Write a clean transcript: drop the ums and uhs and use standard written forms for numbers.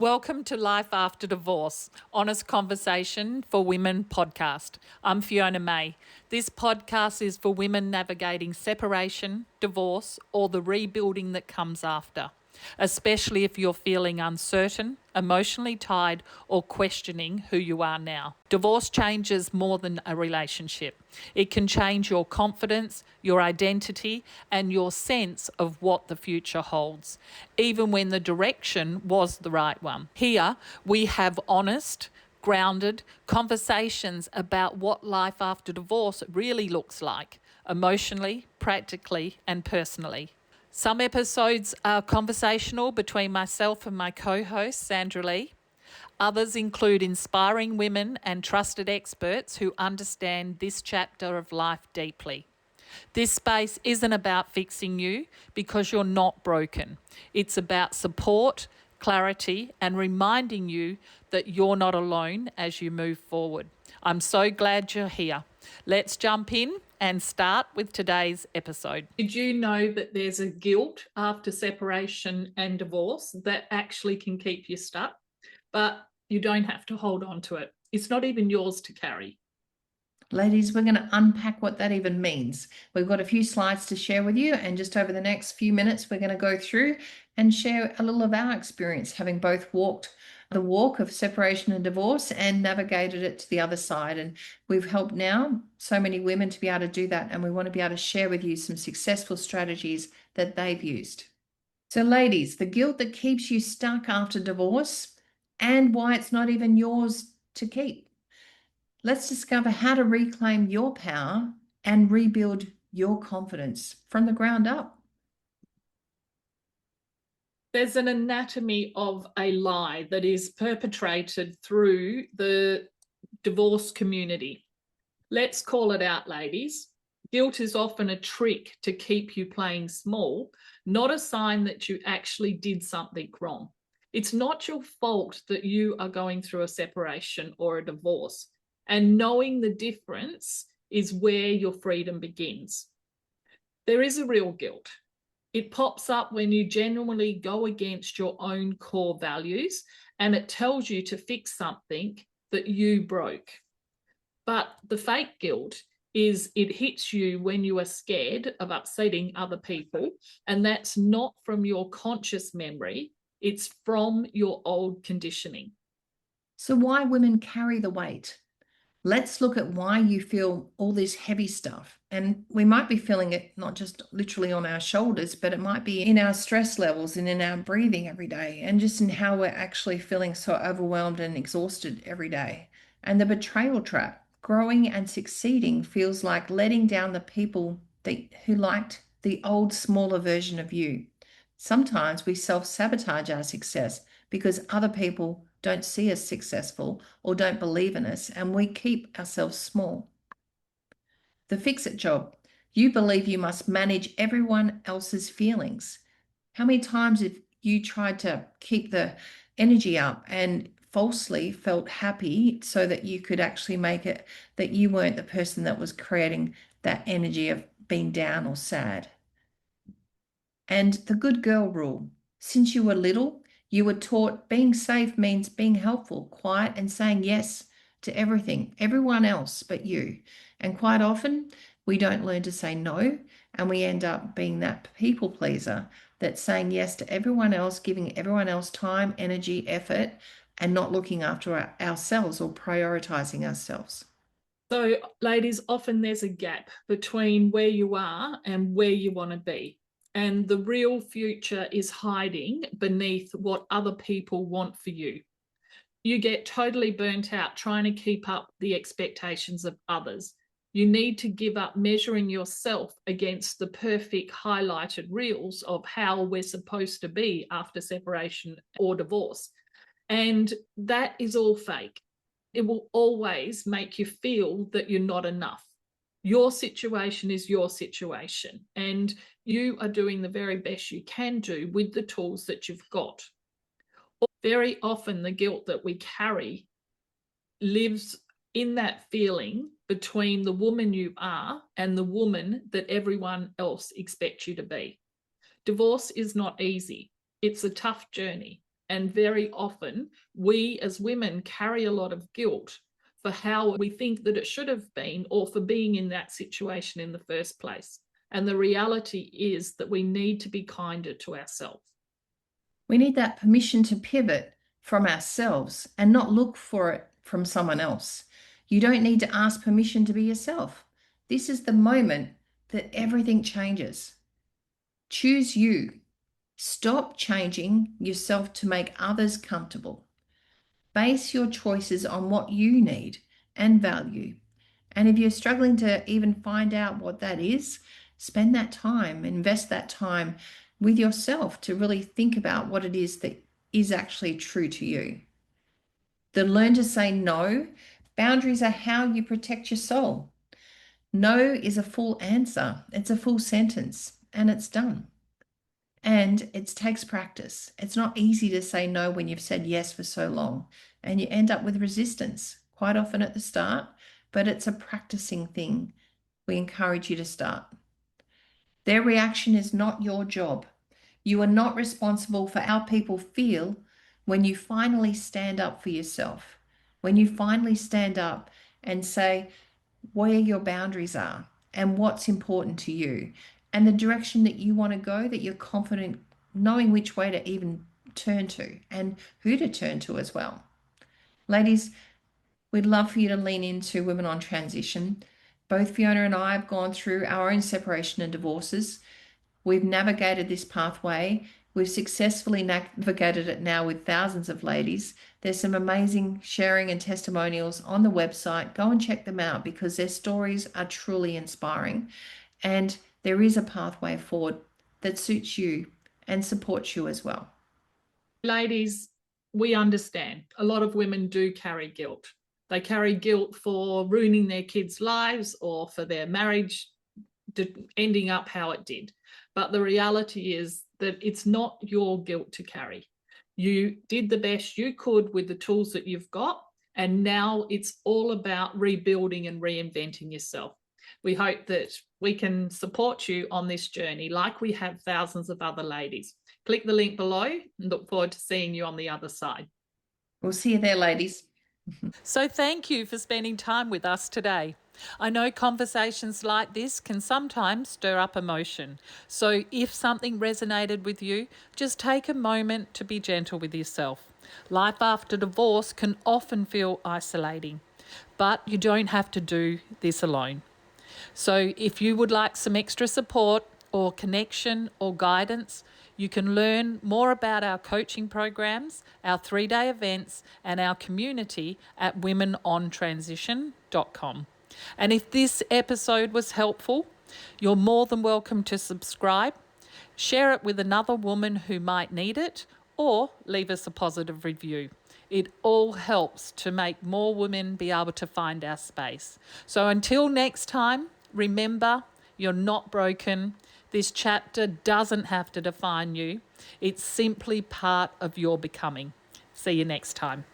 Welcome to Life After Divorce, Honest Conversation for Women podcast. I'm Fiona May. This podcast is for women navigating separation, divorce, or the rebuilding that comes after, especially if you're feeling uncertain, emotionally tied, or questioning who you are now. Divorce changes more than a relationship. It can change your confidence, your identity, and your sense of what the future holds, even when the direction was the right one. Here, we have honest, grounded conversations about what life after divorce really looks like, emotionally, practically, and personally. Some episodes are conversational between myself and my co-host, Sandra Lee. Others include inspiring women and trusted experts who understand this chapter of life deeply. This space isn't about fixing you because you're not broken. It's about support, clarity, and reminding you that you're not alone as you move forward. I'm so glad you're here. Let's jump in and start with today's episode. Did you know that there's a guilt after separation and divorce that actually can keep you stuck? But you don't have to hold on to it. It's not even yours to carry. Ladies, we're going to unpack what that even means. We've got a few slides to share with you, and just over the next few minutes, we're going to go through and share a little of our experience, having both walked the walk of separation and divorce and navigated it to the other side. And we've helped now so many women to be able to do that, and we want to be able to share with you some successful strategies that they've used. So ladies, the guilt that keeps you stuck after divorce and why it's not even yours to keep. Let's discover how to reclaim your power and rebuild your confidence from the ground up. There's an anatomy of a lie that is perpetrated through the divorce community. Let's call it out, ladies. Guilt is often a trick to keep you playing small, not a sign that you actually did something wrong. It's not your fault that you are going through a separation or a divorce. And knowing the difference is where your freedom begins. There is a real guilt. It pops up when you genuinely go against your own core values, and it tells you to fix something that you broke. But the fake guilt is it hits you when you are scared of upsetting other people, and that's not from your conscious memory, it's from your old conditioning. So why women carry the weight? Let's look at why you feel all this heavy stuff. And we might be feeling it not just literally on our shoulders, but it might be in our stress levels and in our breathing every day, and just in how we're actually feeling so overwhelmed and exhausted every day. And the betrayal trap. Growing and succeeding feels like letting down the people who liked the old, smaller version of you. Sometimes we self-sabotage our success because other people don't see us successful or don't believe in us, and we keep ourselves small. The fix-it job. You believe you must manage everyone else's feelings. How many times have you tried to keep the energy up and falsely felt happy so that you could actually make it that you weren't the person that was creating that energy of being down or sad? And the good girl rule. Since you were little, you were taught being safe means being helpful, quiet, and saying yes to everything, everyone else but you. And quite often, we don't learn to say no, and we end up being that people pleaser that's saying yes to everyone else, giving everyone else time, energy, effort, and not looking after ourselves or prioritizing ourselves. So, ladies, often there's a gap between where you are and where you want to be. And the real future is hiding beneath what other people want for you. You get totally burnt out trying to keep up the expectations of others. You need to give up measuring yourself against the perfect highlighted reels of how we're supposed to be after separation or divorce. And that is all fake. It will always make you feel that you're not enough. Your situation is your situation, and you are doing the very best you can do with the tools that you've got. Very often, the guilt that we carry lives in that feeling between the woman you are and the woman that everyone else expects you to be. Divorce is not easy. It's a tough journey, And very often, we as women carry a lot of guilt for how we think that it should have been or for being in that situation in the first place. And the reality is that we need to be kinder to ourselves. We need that permission to pivot from ourselves and not look for it from someone else. You don't need to ask permission to be yourself. This is the moment that everything changes. Choose you. Stop changing yourself to make others comfortable. Base your choices on what you need and value. And if you're struggling to even find out what that is, spend that time, invest that time with yourself to really think about what it is that is actually true to you. Then learn to say no. Boundaries are how you protect your soul. No is a full answer, it's a full sentence, and it's done. And it takes practice. It's not easy to say no when you've said yes for so long, and you end up with resistance quite often at the start, but it's a practicing thing. We encourage you to start. Their reaction is not your job. You are not responsible for how people feel when you finally stand up for yourself, when you finally stand up and say where your boundaries are and what's important to you and the direction that you want to go, that you're confident knowing which way to even turn to and who to turn to as well. Ladies, we'd love for you to lean into Women on Transition. Both Fiona and I have gone through our own separation and divorces. We've navigated this pathway. We've successfully navigated it now with thousands of ladies. There's some amazing sharing and testimonials on the website. Go and check them out because their stories are truly inspiring. And there is a pathway forward that suits you and supports you as well. Ladies, we understand a lot of women do carry guilt. They carry guilt for ruining their kids' lives or for their marriage ending up how it did. But the reality is that it's not your guilt to carry. You did the best you could with the tools that you've got, and now it's all about rebuilding and reinventing yourself. We hope that we can support you on this journey like we have thousands of other ladies. Click the link below and look forward to seeing you on the other side. We'll see you there, ladies. So thank you for spending time with us today. I know conversations like this can sometimes stir up emotion. So if something resonated with you, just take a moment to be gentle with yourself. Life after divorce can often feel isolating, but you don't have to do this alone. So if you would like some extra support or connection or guidance, you can learn more about our coaching programs, our 3-day events, and our community at womenontransition.com. And if this episode was helpful, you're more than welcome to subscribe, share it with another woman who might need it, or leave us a positive review. It all helps to make more women be able to find our space. So until next time, remember, you're not broken. This chapter doesn't have to define you. It's simply part of your becoming. See you next time.